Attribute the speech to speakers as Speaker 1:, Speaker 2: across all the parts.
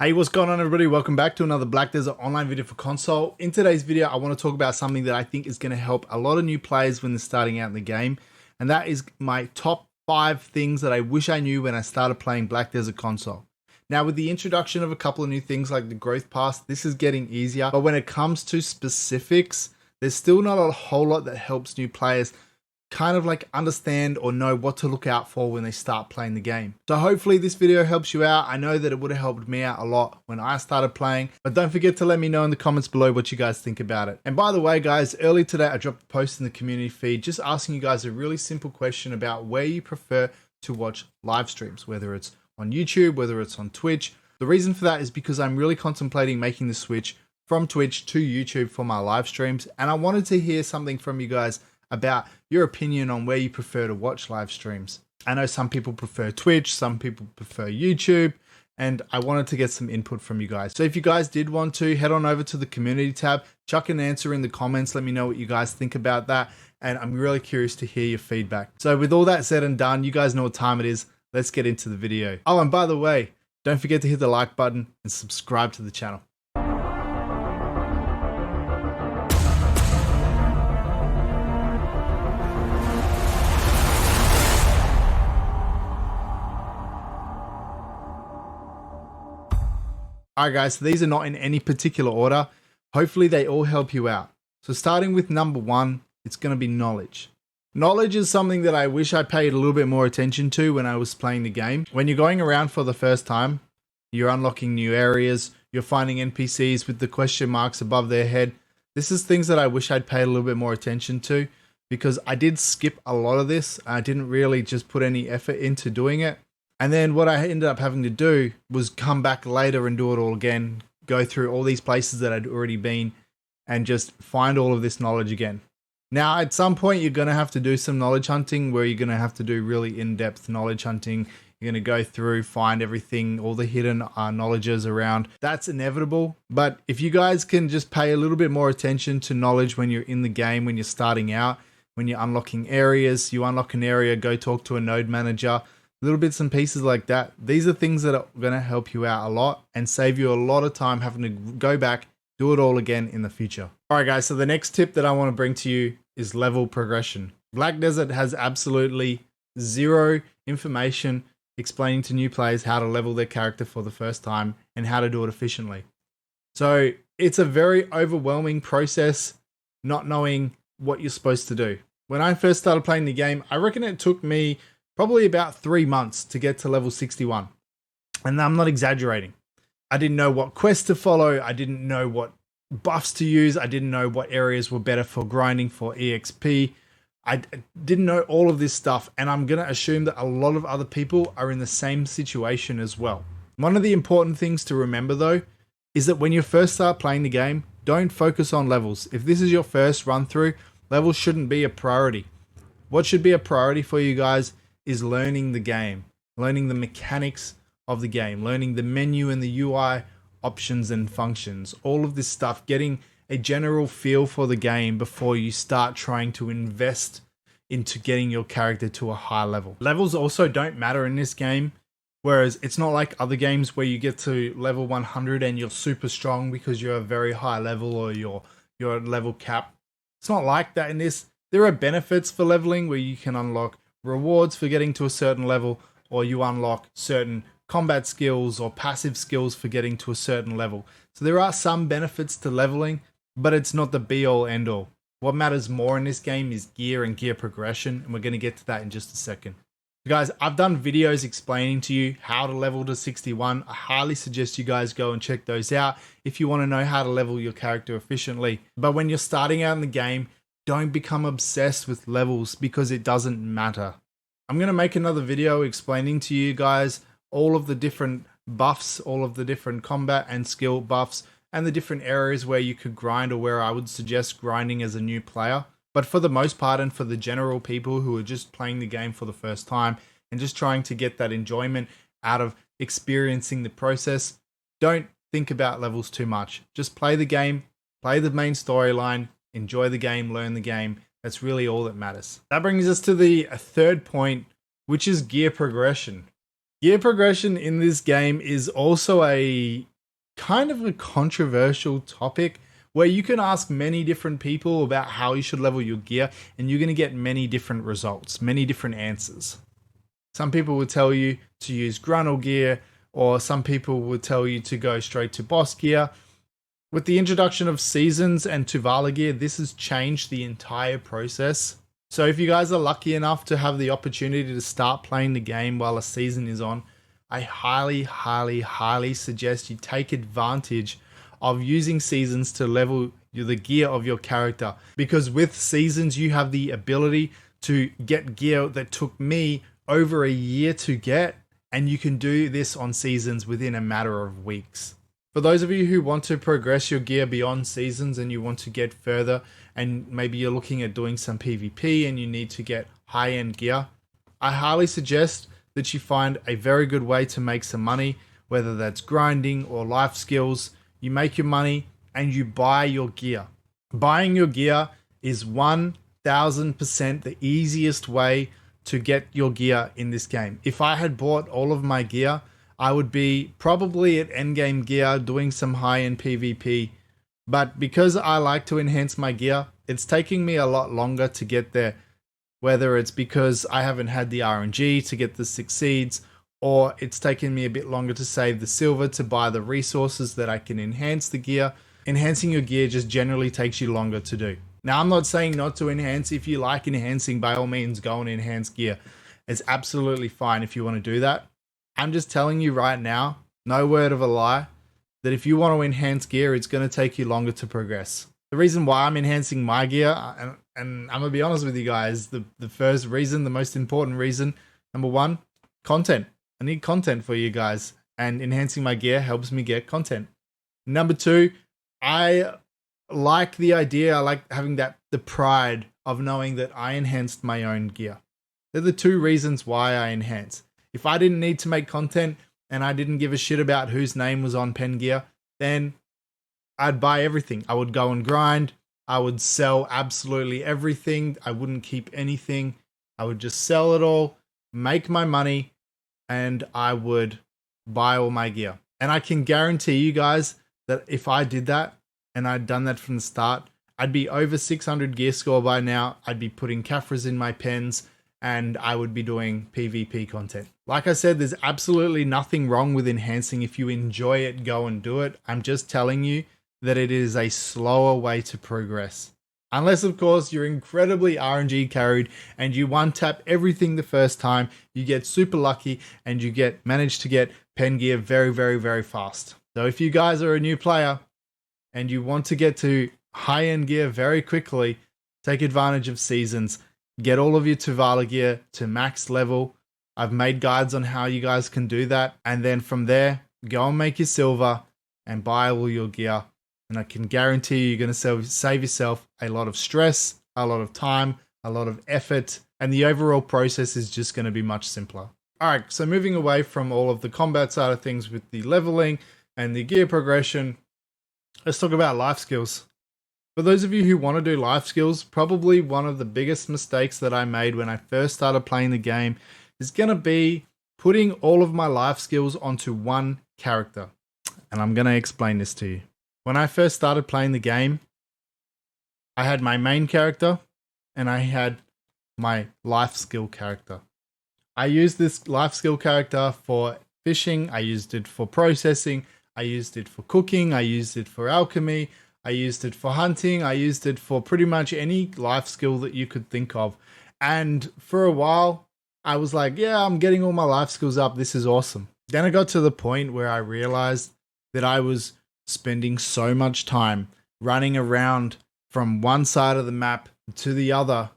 Speaker 1: Hey, what's going on everybody? Welcome back to another Black Desert online video for console. In today's video, I want to talk about something that I think is going to help a lot of new players when they're starting out in the game. And that is my top 5 things that I wish I knew when I started playing Black Desert console. Now with the introduction of a couple of new things like the growth pass, this is getting easier. But when it comes to specifics, there's still not a whole lot that helps new players kind of like understand or know what to look out for when they start playing the game. So hopefully this video helps you out. I know that it would have helped me out a lot when I started playing, but don't forget to let me know in the comments below what you guys think about it. And by the way guys, early today I dropped a post in the community feed just asking you guys a really simple question about where you prefer to watch live streams, whether it's on YouTube, whether it's on Twitch. The reason for that is because I'm really contemplating making the switch from Twitch to YouTube for my live streams, and I wanted to hear something from you guys about your opinion on where you prefer to watch live streams. I know some people prefer Twitch, some people prefer YouTube, and I wanted to get some input from you guys. So if you guys did want to, head on over to the community tab, chuck an answer in the comments, let me know what you guys think about that, and I'm really curious to hear your feedback. So with all that said and done, you guys know what time it is, let's get into the video. Oh, and by the way, don't forget to hit the like button and subscribe to the channel. Alright guys, so these are not in any particular order. Hopefully they all help you out. So starting with number 1, it's going to be knowledge. Knowledge is something that I wish I paid a little bit more attention to when I was playing the game. When you're going around for the first time, you're unlocking new areas, you're finding NPCs with the question marks above their head. This is things that I wish I'd paid a little bit more attention to, because I did skip a lot of this. I didn't really just put any effort into doing it. And then what I ended up having to do was come back later and do it all again, go through all these places that I'd already been and just find all of this knowledge again. Now, at some point, you're going to have to do some knowledge hunting where you're going to have to do really in-depth knowledge hunting. You're going to go through, find everything, all the hidden knowledges around. That's inevitable. But if you guys can just pay a little bit more attention to knowledge when you're in the game, when you're starting out, when you're unlocking areas, you unlock an area, go talk to a node manager, little bits and pieces like that. These are things that are going to help you out a lot and save you a lot of time having to go back, do it all again in the future. All right, guys. So the next tip that I want to bring to you is level progression. Black Desert has absolutely zero information explaining to new players how to level their character for the first time and how to do it efficiently. So it's a very overwhelming process not knowing what you're supposed to do. When I first started playing the game, I reckon it took me probably about 3 months to get to level 61. And I'm not exaggerating. I didn't know what quest to follow. I didn't know what buffs to use. I didn't know what areas were better for grinding for EXP. I didn't know all of this stuff. And I'm going to assume that a lot of other people are in the same situation as well. One of the important things to remember though, is that when you first start playing the game, don't focus on levels. If this is your first run through, levels shouldn't be a priority. What should be a priority for you guys is learning the game, learning the mechanics of the game, learning the menu and the UI options and functions, all of this stuff, getting a general feel for the game before you start trying to invest into getting your character to a high level. Levels also don't matter in this game, whereas it's not like other games where you get to level 100 and you're super strong because you're a very high level or you're at level cap. It's not like that in this. There are benefits for leveling where you can unlock rewards for getting to a certain level, or you unlock certain combat skills or passive skills for getting to a certain level. So there are some benefits to leveling, but it's not the be all end all. What matters more in this game is gear and gear progression, and we're going to get to that in just a second. So guys, I've done videos explaining to you how to level to 61. I highly suggest you guys go and check those out if you want to know how to level your character efficiently. But when you're starting out in the game, don't become obsessed with levels because it doesn't matter. I'm going to make another video explaining to you guys all of the different buffs, all of the different combat and skill buffs, and the different areas where you could grind or where I would suggest grinding as a new player. But for the most part, and for the general people who are just playing the game for the first time and just trying to get that enjoyment out of experiencing the process, don't think about levels too much. Just play the game, play the main storyline, enjoy the game, learn the game. That's really all that matters. That brings us to the third point, which is gear progression. Gear progression in this game is also a kind of a controversial topic where you can ask many different people about how you should level your gear, and you're going to get many different results, many different answers. Some people will tell you to use Gruntle gear, or some people will tell you to go straight to boss gear. With the introduction of seasons and Tuvala gear, this has changed the entire process. So if you guys are lucky enough to have the opportunity to start playing the game while a season is on, I highly suggest you take advantage of using seasons to level the gear of your character. Because with seasons, you have the ability to get gear that took me over a year to get, and you can do this on seasons within a matter of weeks. For those of you who want to progress your gear beyond seasons and you want to get further, and maybe you're looking at doing some PvP and you need to get high-end gear, I highly suggest that you find a very good way to make some money, whether that's grinding or life skills. You make your money and you buy your gear. Buying your gear is 1000% the easiest way to get your gear in this game. If I had bought all of my gear, I would be probably at endgame gear doing some high-end PvP. But because I like to enhance my gear, it's taking me a lot longer to get there. Whether it's because I haven't had the RNG to get the 6 seeds, or it's taken me a bit longer to save the silver to buy the resources that I can enhance the gear. Enhancing your gear just generally takes you longer to do. Now, I'm not saying not to enhance. If you like enhancing, by all means, go and enhance gear. It's absolutely fine if you want to do that. I'm just telling you right now, no word of a lie, that if you want to enhance gear, it's going to take you longer to progress. The reason why I'm enhancing my gear, and I'm going to be honest with you guys, the first reason, the most important reason, number one, content. I need content for you guys, and enhancing my gear helps me get content. Number two, I like the idea, I like having the pride of knowing that I enhanced my own gear. They're the two reasons why I enhance. If I didn't need to make content and I didn't give a shit about whose name was on pen gear, then I'd buy everything. I would go and grind. I would sell absolutely everything. I wouldn't keep anything. I would just sell it all, make my money, and I would buy all my gear. And I can guarantee you guys that if I did that and I'd done that from the start, I'd be over 600 gear score by now. I'd be putting Caphras in my pens, and I would be doing PvP content. Like I said, there's absolutely nothing wrong with enhancing. If you enjoy it, go and do it. I'm just telling you that it is a slower way to progress. Unless, of course, you're incredibly RNG carried and you one-tap everything the first time, you get super lucky and you manage to get pen gear very fast. So if you guys are a new player and you want to get to high-end gear very quickly, take advantage of seasons. Get all of your Tuvala gear to max level. I've made guides on how you guys can do that. And then from there, go and make your silver and buy all your gear. And I can guarantee you're going to save yourself a lot of stress, a lot of time, a lot of effort, and the overall process is just going to be much simpler. All right, so moving away from all of the combat side of things with the leveling and the gear progression, let's talk about life skills. For those of you who want to do life skills, probably one of the biggest mistakes that I made when I first started playing the game is going to be putting all of my life skills onto one character. And I'm going to explain this to you. When I first started playing the game, I had my main character and I had my life skill character. I used this life skill character for fishing, I used it for processing, I used it for cooking, I used it for alchemy, I used it for hunting, I used it for pretty much any life skill that you could think of. And for a while, I was like, yeah, I'm getting all my life skills up, this is awesome. Then I got to the point where I realized that I was spending so much time running around from one side of the map to the other,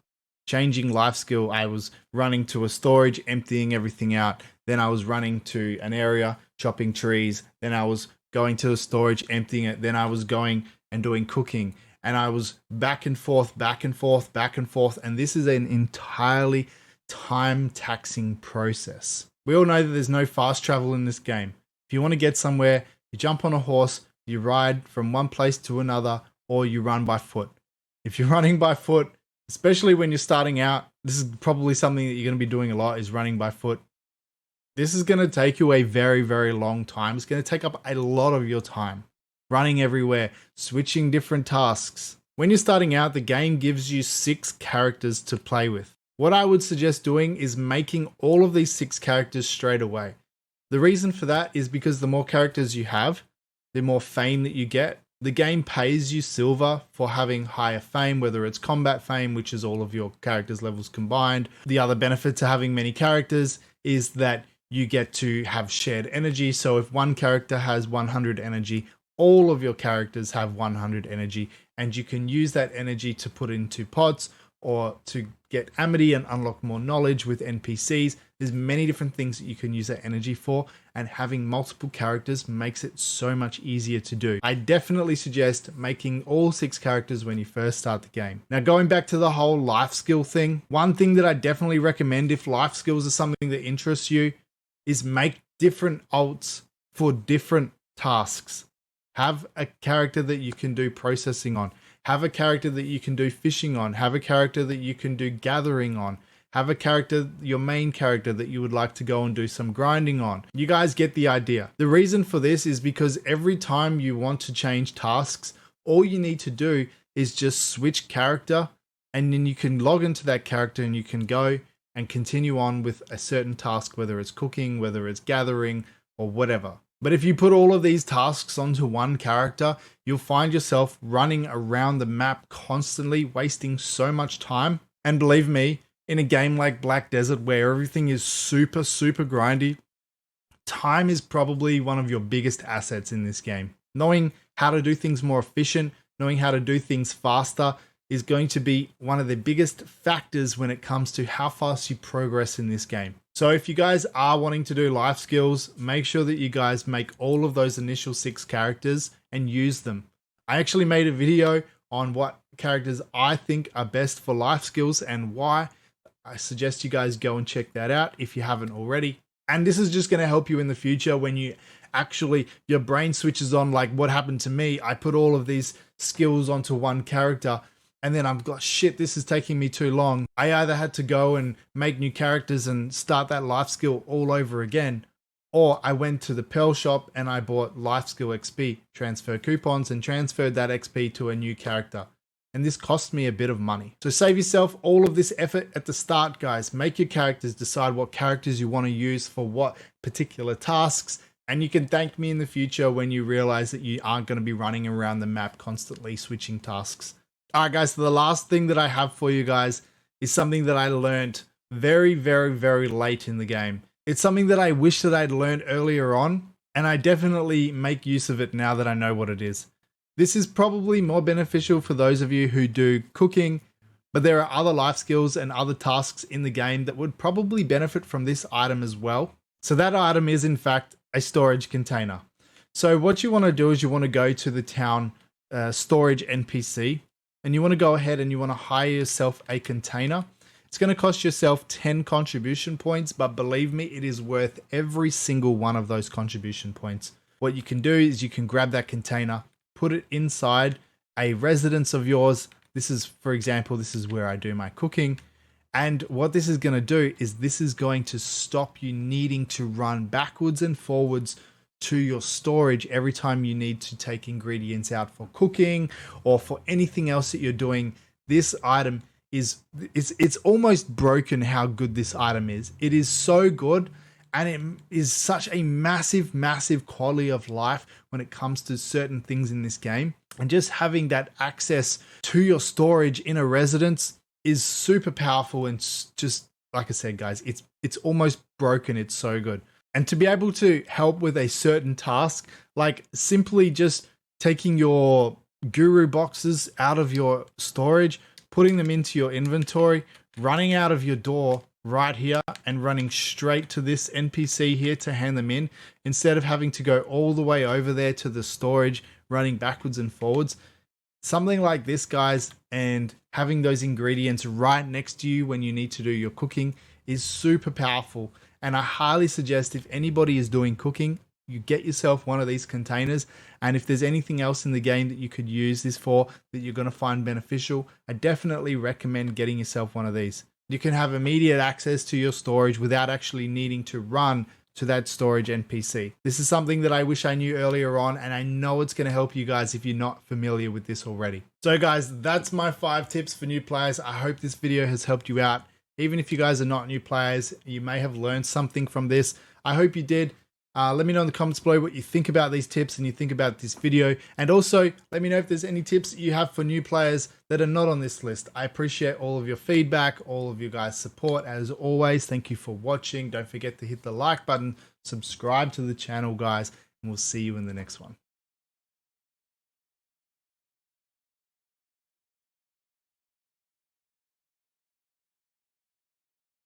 Speaker 1: changing life skill. I was running to a storage, emptying everything out. Then I was running to an area, chopping trees. Then I was going to a storage, emptying it. Then I was going and doing cooking. And I was back and forth. And this is an entirely time-taxing process. We all know that there's no fast travel in this game. If you want to get somewhere, you jump on a horse, you ride from one place to another, or you run by foot. If you're running by foot, especially when you're starting out, this is probably something that you're going to be doing a lot, is running by foot. This is going to take you a very, very long time. It's going to take up a lot of your time running everywhere, switching different tasks. When you're starting out, the game gives you 6 characters to play with. What I would suggest doing is making all of these 6 characters straight away. The reason for that is because the more characters you have, the more fame that you get. The game pays you silver for having higher fame, whether it's combat fame, which is all of your characters' levels combined. The other benefit to having many characters is that you get to have shared energy. So if one character has 100 energy, all of your characters have 100 energy, and you can use that energy to put into pots or to get amity and unlock more knowledge with NPCs. There's many different things that you can use that energy for, and having multiple characters makes it so much easier to do. I definitely suggest making all 6 characters when you first start the game. Now, going back to the whole life skill thing, one thing that I definitely recommend if life skills are something that interests you is make different alts for different tasks. Have a character that you can do processing on. Have a character that you can do fishing on. Have a character that you can do gathering on. Have a character, your main character, that you would like to go and do some grinding on. You guys get the idea. The reason for this is because every time you want to change tasks, all you need to do is just switch character, and then you can log into that character and you can go and continue on with a certain task, whether it's cooking, whether it's gathering, or whatever. But if you put all of these tasks onto one character, you'll find yourself running around the map constantly, wasting so much time. And believe me, in a game like Black Desert, where everything is super, super grindy, time is probably one of your biggest assets in this game. Knowing how to do things more efficient, knowing how to do things faster, is going to be one of the biggest factors when it comes to how fast you progress in this game. So if you guys are wanting to do life skills, make sure that you guys make all of those initial 6 characters and use them. I actually made a video on what characters I think are best for life skills and why. I suggest you guys go and check that out if you haven't already. And this is just going to help you in the future when you actually, your brain switches on, like what happened to me. I put all of these skills onto one character, and then I'm like, shit, this is taking me too long. I either had to go and make new characters and start that life skill all over again, or I went to the Pearl shop and I bought life skill XP, transfer coupons, and transferred that XP to a new character. And this cost me a bit of money. So save yourself all of this effort at the start, guys. Make your characters, decide what characters you want to use for what particular tasks, and you can thank me in the future when you realize that you aren't going to be running around the map constantly switching tasks. All right, guys, so the last thing that I have for you guys is something that I learned very, very, very late in the game. It's something that I wish that I'd learned earlier on, and I definitely make use of it now that I know what it is. This is probably more beneficial for those of you who do cooking, but there are other life skills and other tasks in the game that would probably benefit from this item as well. So that item is, in fact, a storage container. So what you want to do is you want to go to the town storage NPC, and you want to go ahead and you want to hire yourself a container. It's going to cost yourself 10 contribution points, but believe me, it is worth every single one of those contribution points. What you can do is you can grab that container, put it inside a residence of yours. This is, for example, this is where I do my cooking. And what this is going to do is this is going to stop you needing to run backwards and forwards to your storage every time you need to take ingredients out for cooking or for anything else that you're doing. This item it's almost broken how good this item is. It is so good, and it is such a massive, massive quality of life when it comes to certain things in this game. And just having that access to your storage in a residence is super powerful, and just like I said, guys, it's almost broken. It's so good. And to be able to help with a certain task, like simply just taking your guru boxes out of your storage, putting them into your inventory, running out of your door right here and running straight to this NPC here to hand them in, instead of having to go all the way over there to the storage, running backwards and forwards. Something like this, guys, and having those ingredients right next to you when you need to do your cooking is super powerful. And I highly suggest if anybody is doing cooking, you get yourself one of these containers. And if there's anything else in the game that you could use this for that you're going to find beneficial, I definitely recommend getting yourself one of these. You can have immediate access to your storage without actually needing to run to that storage NPC. This is something that I wish I knew earlier on, and I know it's going to help you guys if you're not familiar with this already. So guys, that's my 5 tips for new players. I hope this video has helped you out. Even if you guys are not new players, you may have learned something from this. I hope you did. Let me know in the comments below what you think about these tips and you think about this video. And also, let me know if there's any tips you have for new players that are not on this list. I appreciate all of your feedback, all of you guys' support. As always, thank you for watching. Don't forget to hit the like button, subscribe to the channel, guys, and we'll see you in the next one.